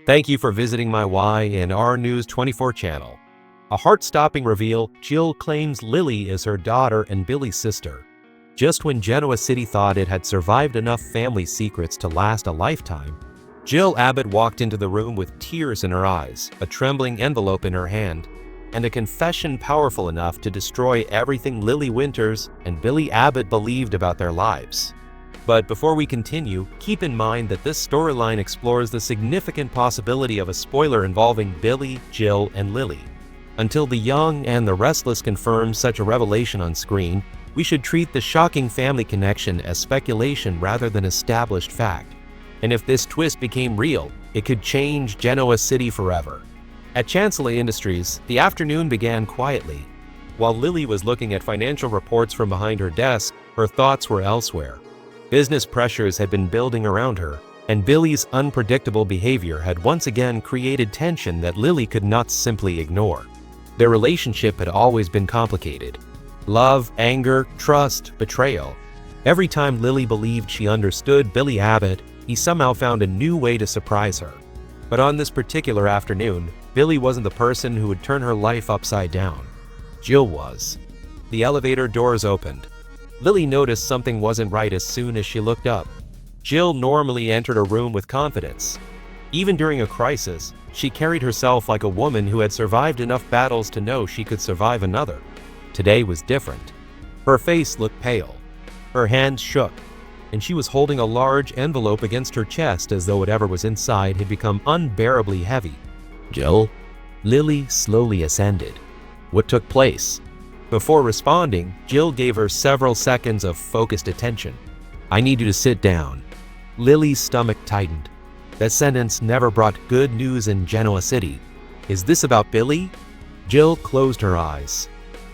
Thank you for visiting my Y&R News 24 channel. A heart-stopping reveal: Jill claims Lily is her daughter and Billy's sister. Just when Genoa City thought it had survived enough family secrets to last a lifetime, Jill Abbott walked into the room with tears in her eyes, a trembling envelope in her hand, and a confession powerful enough to destroy everything Lily Winters and Billy Abbott believed about their lives. But before we continue, keep in mind that this storyline explores the significant possibility of a spoiler involving Billy, Jill, and Lily. Until The Young and the Restless confirm such a revelation on screen, we should treat the shocking family connection as speculation rather than established fact. And if this twist became real, it could change Genoa City forever. At Chancellory Industries, the afternoon began quietly. While Lily was looking at financial reports from behind her desk, her thoughts were elsewhere. Business pressures had been building around her, and Billy's unpredictable behavior had once again created tension that Lily could not simply ignore. Their relationship had always been complicated. Love, anger, trust, betrayal. Every time Lily believed she understood Billy Abbott, he somehow found a new way to surprise her. But on this particular afternoon, Billy wasn't the person who would turn her life upside down. Jill was. The elevator doors opened. Lily noticed something wasn't right as soon as she looked up. Jill normally entered a room with confidence. Even during a crisis, she carried herself like a woman who had survived enough battles to know she could survive another. Today was different. Her face looked pale. Her hands shook, and she was holding a large envelope against her chest as though whatever was inside had become unbearably heavy. "Jill?" Lily slowly ascended. What took place? Before responding, Jill gave her several seconds of focused attention. "I need you to sit down." Lily's stomach tightened. That sentence never brought good news in Genoa City. Is this about Billy? Jill closed her eyes.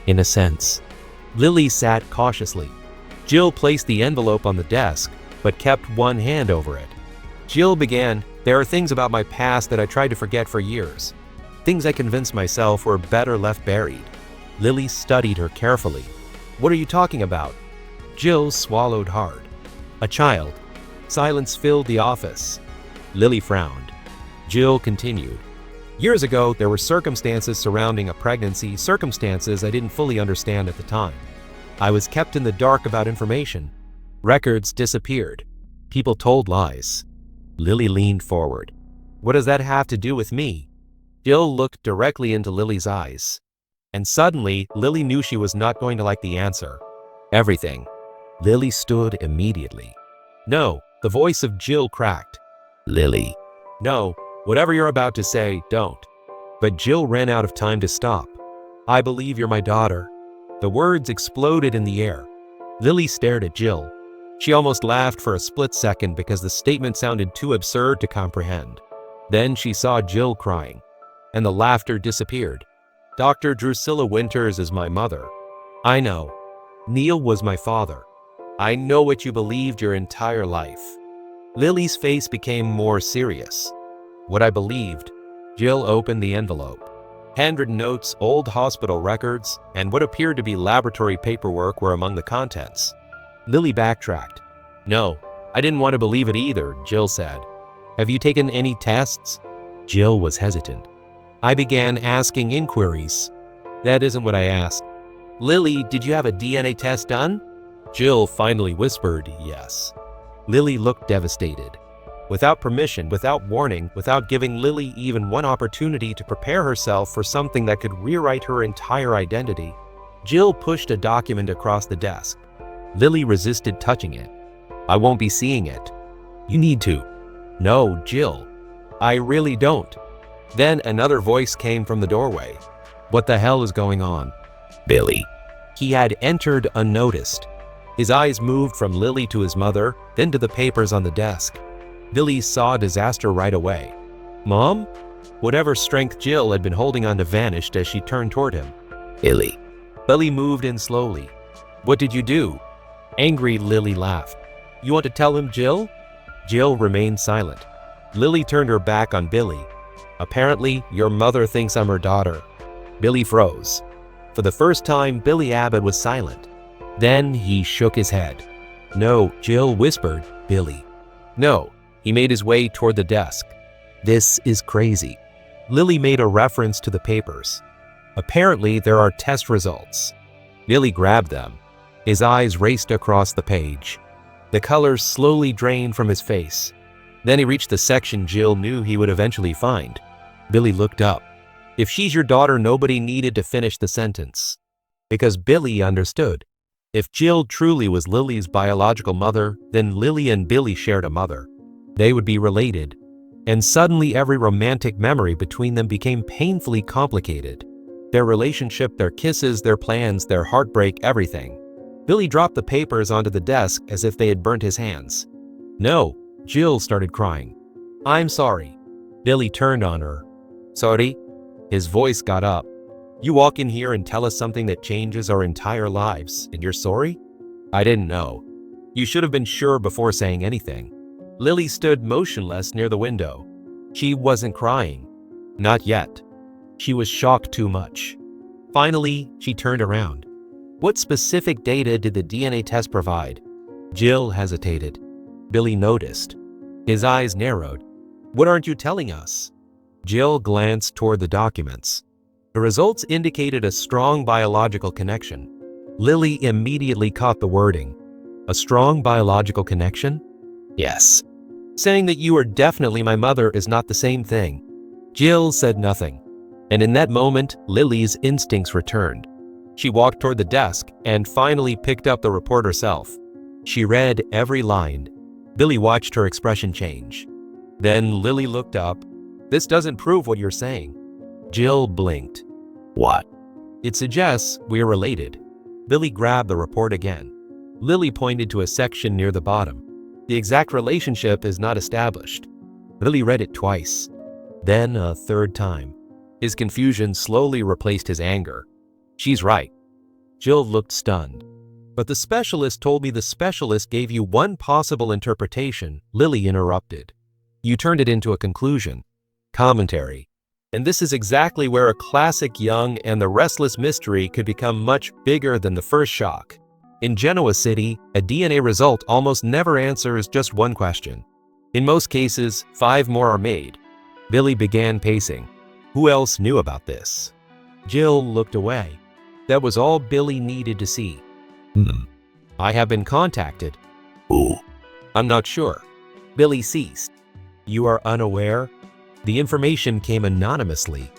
In a sense. Lily sat cautiously. Jill placed the envelope on the desk, but kept one hand over it. Jill began, "There are things about my past that I tried to forget for years. Things I convinced myself were better left buried." Lily studied her carefully. "What are you talking about?" Jill swallowed hard. "A child." Silence filled the office. Lily frowned. Jill continued. "Years ago, there were circumstances surrounding a pregnancy, circumstances I didn't fully understand at the time. I was kept in the dark about information. Records disappeared. People told lies." Lily leaned forward. "What does that have to do with me?" Jill looked directly into Lily's eyes. And suddenly, Lily knew she was not going to like the answer. "Everything." Lily stood immediately. "No," the voice of Jill cracked. "Lily." "No, whatever you're about to say, don't." But Jill ran out of time to stop. "I believe you're my daughter." The words exploded in the air. Lily stared at Jill. She almost laughed for a split second because the statement sounded too absurd to comprehend. Then she saw Jill crying, and the laughter disappeared. "Dr. Drusilla Winters is my mother. I know. Neil was my father. I know what you believed your entire life." Lily's face became more serious. "What I believed." Jill opened the envelope. Handwritten notes, old hospital records, and what appeared to be laboratory paperwork were among the contents. Lily backtracked. "No, I didn't want to believe it either," Jill said. "Have you taken any tests?" Jill was hesitant. "I began asking inquiries." "That isn't what I asked." "Lily, did you have a DNA test done?" Jill finally whispered yes. Lily looked devastated. Without permission, without warning, without giving Lily even one opportunity to prepare herself for something that could rewrite her entire identity, Jill pushed a document across the desk. Lily resisted touching it. "I won't be seeing it." "You need to." "No, Jill. I really don't." Then another voice came from the doorway. "What the hell is going on?" "Billy." He had entered unnoticed. His eyes moved from Lily to his mother, then to the papers on the desk. Billy saw disaster right away. "Mom?" Whatever strength Jill had been holding on to vanished as she turned toward him. "Billy." Billy moved in slowly. "What did you do?" Angry, Lily laughed. "You want to tell him, Jill?" Jill remained silent. Lily turned her back on Billy. "Apparently, your mother thinks I'm her daughter." Billy froze. For the first time, Billy Abbott was silent. Then he shook his head. "No," Jill whispered. "Billy." "No." He made his way toward the desk. This is crazy. Lily made a reference to the papers. Apparently, there are test results. Billy grabbed them. His eyes raced across the page. The color slowly drained from his face. Then he reached the section Jill knew he would eventually find. Billy looked up. If she's your daughter, nobody needed to finish the sentence. Because Billy understood. If Jill truly was Lily's biological mother, then Lily and Billy shared a mother. They would be related. And suddenly every romantic memory between them became painfully complicated. Their relationship, their kisses, their plans, their heartbreak, everything. Billy dropped the papers onto the desk as if they had burnt his hands. No, Jill started crying. I'm sorry. Billy turned on her. Sorry? His voice got up. You walk in here and tell us something that changes our entire lives, and you're sorry? I didn't know. You should have been sure before saying anything. Lily stood motionless near the window. She wasn't crying. Not yet. She was shocked too much. Finally, she turned around. What specific data did the DNA test provide? Jill hesitated. Billy noticed. His eyes narrowed. What aren't you telling us? Jill glanced toward the documents. The results indicated a strong biological connection. Lily immediately caught the wording. A strong biological connection? Yes. Saying that you are definitely my mother is not the same thing. Jill said nothing. And in that moment, Lily's instincts returned. She walked toward the desk and finally picked up the report herself. She read every line. Billy watched her expression change. Then Lily looked up. This doesn't prove what you're saying. Jill blinked. What? It suggests we're related. Billy grabbed the report again. Lily pointed to a section near the bottom. The exact relationship is not established. Billy read it twice. Then a third time. His confusion slowly replaced his anger. She's right. Jill looked stunned. But the specialist told me the specialist gave you one possible interpretation, Lily interrupted. You turned it into a conclusion. Commentary. And this is exactly where a classic Young and the Restless mystery could become much bigger than the first shock. In Genoa City, a DNA result almost never answers just one question. In most cases, 5 more are made. Billy began pacing. Who else knew about this? Jill looked away. That was all Billy needed to see. I have been contacted. Who? I'm not sure. Billy ceased. You are unaware? The information came anonymously.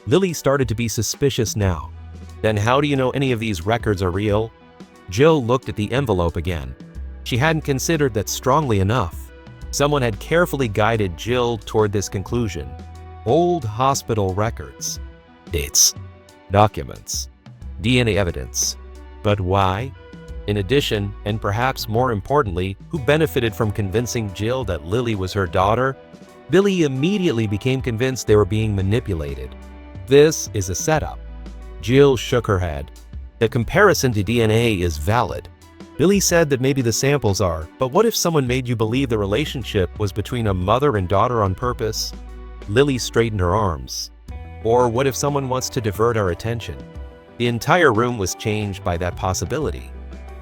Lily started to be suspicious now. Then how do you know any of these records are real? Jill looked at the envelope again. She hadn't considered that strongly enough. Someone had carefully guided Jill toward this conclusion. Old hospital records. Dates. Documents. DNA evidence. But why? In addition, and perhaps more importantly, who benefited from convincing Jill that Lily was her daughter? Billy immediately became convinced they were being manipulated. This is a setup. Jill shook her head. The comparison to DNA is valid. Billy said that maybe the samples are, but what if someone made you believe the relationship was between a mother and daughter on purpose? Lily straightened her arms. Or what if someone wants to divert our attention? The entire room was changed by that possibility.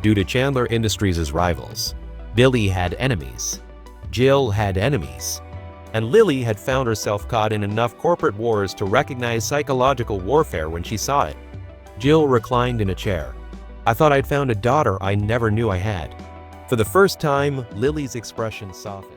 Due to Chandler Industries' rivals, Billy had enemies. Jill had enemies. And Lily had found herself caught in enough corporate wars to recognize psychological warfare when she saw it. Jill reclined in a chair. I thought I'd found a daughter I never knew I had. For the first time, Lily's expression softened.